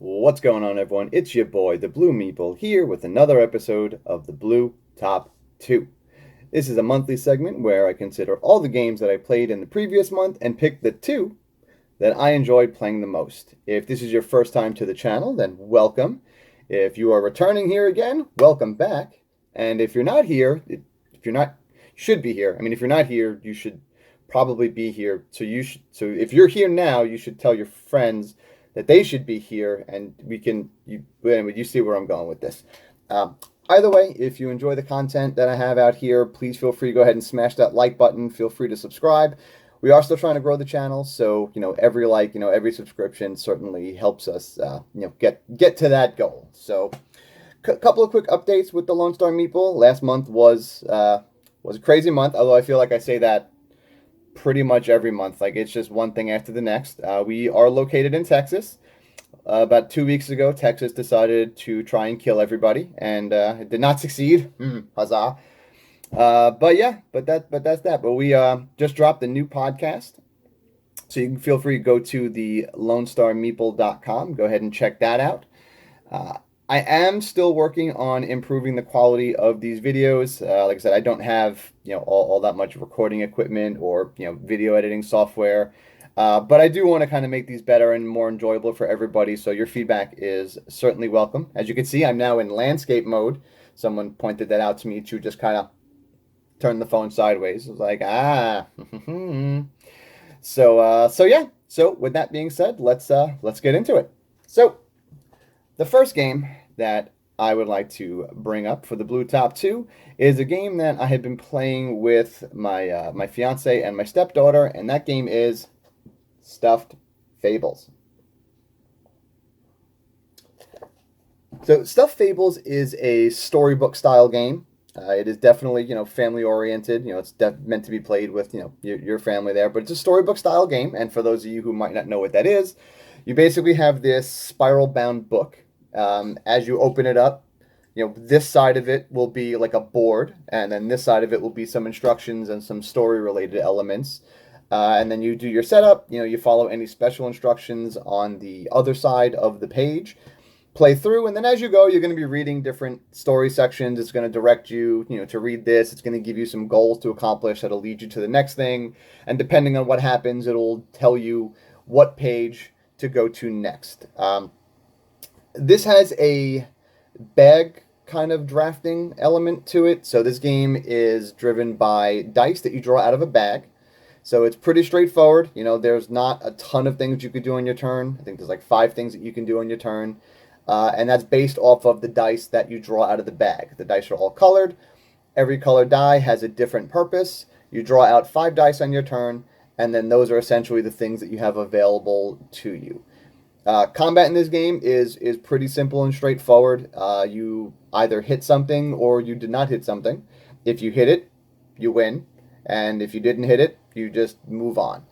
What's going on, everyone? It's your boy, the Blue Meeple, here with another episode of the Blue Top 2. This is a monthly segment where I consider all the games that I played in the previous month and pick the two that I enjoyed playing the most. If this is your first time to the channel, then welcome. If you are returning here again, welcome back. And if you're not here, if you're not, should be here. I mean, if you're not here, you should probably be here. So if you're here now, you should tell your friends that they should be here, and anyway, you see where I'm going with this. Either way, if you enjoy the content that I have out here, please feel free to go ahead and smash that like button. Feel free to subscribe. We are still trying to grow the channel, so every like, every subscription certainly helps us, get to that goal. So, couple of quick updates with the Lone Star Meeple. Last month was a crazy month, although I feel like I say that pretty much every month. Like, it's just one thing after the next. We are located in Texas. About 2 weeks ago, Texas decided to try and kill everybody, and it did not succeed. Huzzah! But that's that. But we just dropped a new podcast, so you can feel free to go to the LoneStarMeeple.com. Go ahead and check that out. I am still working on improving the quality of these videos. Like I said, I don't have all that much recording equipment or video editing software, but I do want to kind of make these better and more enjoyable for everybody. So your feedback is certainly welcome. As you can see, I'm now in landscape mode. Someone pointed that out to me to just kind of turn the phone sideways. It was like, so yeah. So with that being said, let's get into it. So the first game that I would like to bring up for the Blue Top 2 is a game that I have been playing with my fiance and my stepdaughter, and that game is Stuffed Fables. So Stuffed Fables is a storybook style game. It is definitely, family oriented. It's meant to be played with, your family there. But it's a storybook style game. And for those of you who might not know what that is, you basically have this spiral bound book. As you open it up, this side of it will be like a board, and then this side of it will be some instructions and some story related elements. And then you do your setup. You follow any special instructions on the other side of the page, play through, and then as you go, you're going to be reading different story sections. It's going to direct you, to read this. It's going to give you some goals to accomplish that'll lead you to the next thing. And depending on what happens, it'll tell you what page to go to next. This has a bag kind of drafting element to it. So this game is driven by dice that you draw out of a bag. So it's pretty straightforward. There's not a ton of things you could do on your turn. I think there's like 5 things that you can do on your turn. And that's based off of the dice that you draw out of the bag. The dice are all colored. Every colored die has a different purpose. You draw out 5 dice on your turn, and then those are essentially the things that you have available to you. Combat in this game is pretty simple and straightforward. You either hit something or you did not hit something. If you hit it, you win. And if you didn't hit it, you just move on.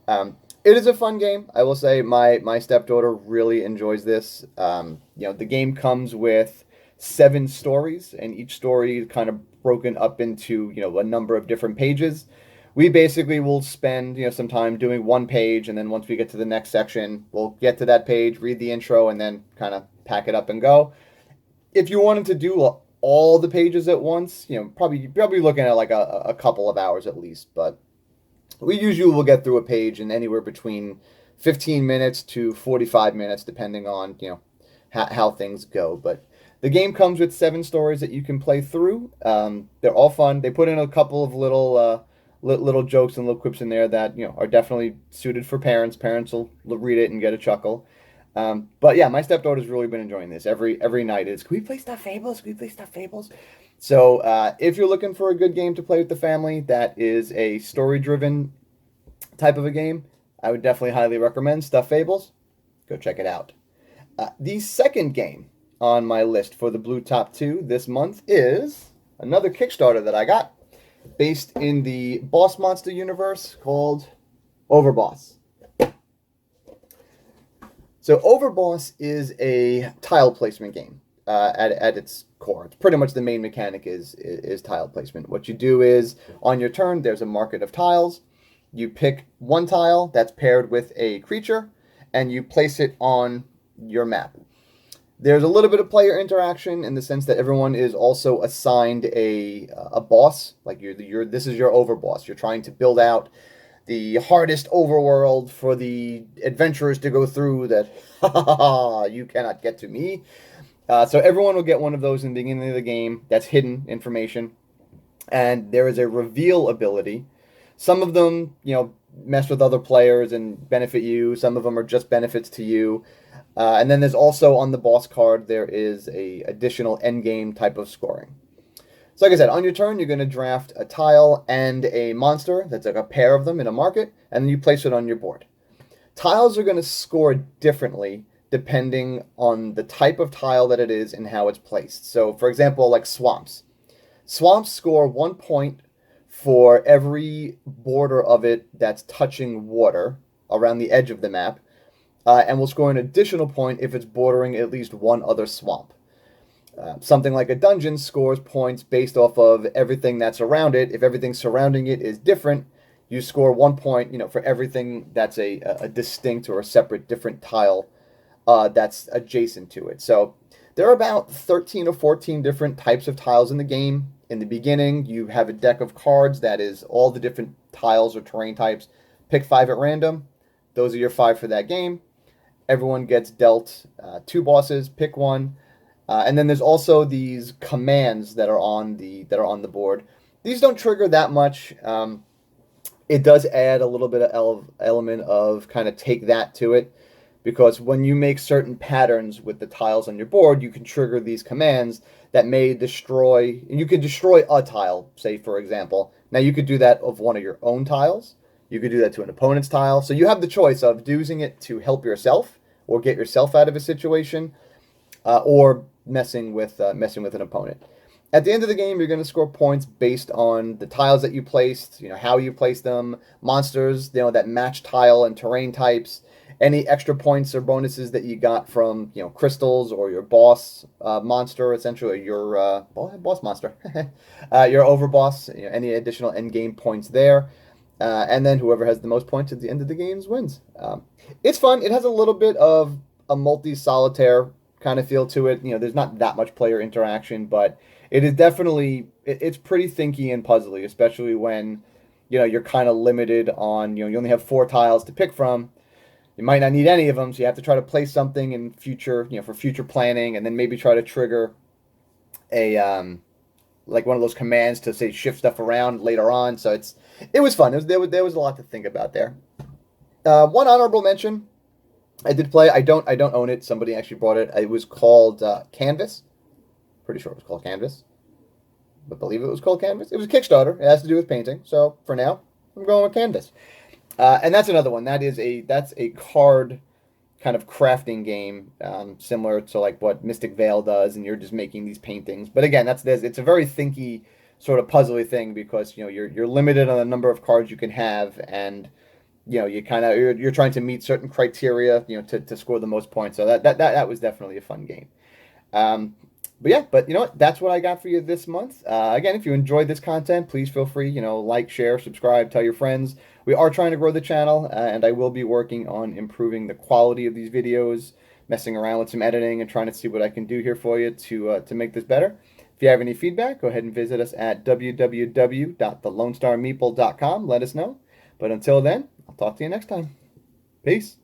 It is a fun game. I will say my stepdaughter really enjoys this. The game comes with 7 stories, and each story is kind of broken up into, a number of different pages. We basically will spend, some time doing one page, and then once we get to the next section, we'll get to that page, read the intro, and then kind of pack it up and go. If you wanted to do all the pages at once, probably looking at like a couple of hours at least, but we usually will get through a page in anywhere between 15 minutes to 45 minutes, depending on, how things go. But the game comes with 7 stories that you can play through. They're all fun. They put in a couple of little jokes and little quips in there that, are definitely suited for parents. Parents will read it and get a chuckle. But yeah, my stepdaughter's really been enjoying this. Every night is, can we play Stuffed Fables? Can we play Stuffed Fables? So if you're looking for a good game to play with the family that is a story-driven type of a game, I would definitely highly recommend Stuffed Fables. Go check it out. The second game on my list for the Blue Top 2 this month is another Kickstarter that I got, based in the Boss Monster universe, called Overboss. So Overboss is a tile placement game. At its core, it's pretty much the main mechanic is tile placement. What you do is, on your turn, there's a market of tiles. You pick one tile that's paired with a creature, and you place it on your map. There's a little bit of player interaction in the sense that everyone is also assigned a boss. Like this is your overboss. You're trying to build out the hardest overworld for the adventurers to go through that you cannot get to me. So everyone will get one of those in the beginning of the game. That's hidden information. And there is a reveal ability. Some of them, mess with other players and benefit you. Some of them are just benefits to you. And then there's also on the boss card, there is a additional end game type of scoring. So like I said, on your turn, you're going to draft a tile and a monster. That's like a pair of them in a market, and then you place it on your board. Tiles are going to score differently depending on the type of tile that it is and how it's placed. So for example, like swamps. Swamps score 1 point for every border of it that's touching water around the edge of the map, and will score an additional point if it's bordering at least one other swamp. Something like a dungeon scores points based off of everything that's around it. If everything surrounding it is different, you score 1 point, for everything that's a distinct or a separate different tile that's adjacent to it. So there are about 13 or 14 different types of tiles in the game. In the beginning, you have a deck of cards that is all the different tiles or terrain types. Pick 5 at random. Those are your 5 for that game. Everyone gets dealt 2 bosses. Pick one. And then there's also these commands that are on the board. These don't trigger that much. It does add a little bit of element of kind of take that to it, because when you make certain patterns with the tiles on your board, you can trigger these commands that may destroy. You could destroy a tile, say for example. Now you could do that of one of your own tiles. You could do that to an opponent's tile. So you have the choice of using it to help yourself or get yourself out of a situation, or messing with an opponent. At the end of the game, you're going to score points based on the tiles that you placed, how you placed them, monsters, that match tile and terrain types, any extra points or bonuses that you got from, crystals or your boss monster, essentially your boss monster, your overboss, any additional end game points there. And then whoever has the most points at the end of the games wins. It's fun. It has a little bit of a multi-solitaire kind of feel to it. There's not that much player interaction, but it is definitely, it's pretty thinky and puzzly, especially when, you're kind of limited on, you only have 4 tiles to pick from. You might not need any of them, so you have to try to place something in future, for future planning, and then maybe try to trigger a, like one of those commands to say shift stuff around later on. So it was fun. There was a lot to think about there. One honorable mention. I did play. I don't own it. Somebody actually brought it. It was called Canvas. Pretty sure it was called Canvas. But believe it was called Canvas. It was a Kickstarter. It has to do with painting. So for now, I'm going with Canvas. And that's another one. That's a card kind of crafting game, similar to like what Mystic Vale does, and you're just making these paintings. But again, it's a very thinky sort of puzzly thing, because you're limited on the number of cards you can have, and you're trying to meet certain criteria, to score the most points. So that was definitely a fun game. But you know what? That's what I got for you this month. Again, if you enjoyed this content, please feel free, like, share, subscribe, tell your friends. We are trying to grow the channel, and I will be working on improving the quality of these videos, messing around with some editing, and trying to see what I can do here for you to make this better. If you have any feedback, go ahead and visit us at www.thelonestarmeeple.com. Let us know. But until then, I'll talk to you next time. Peace.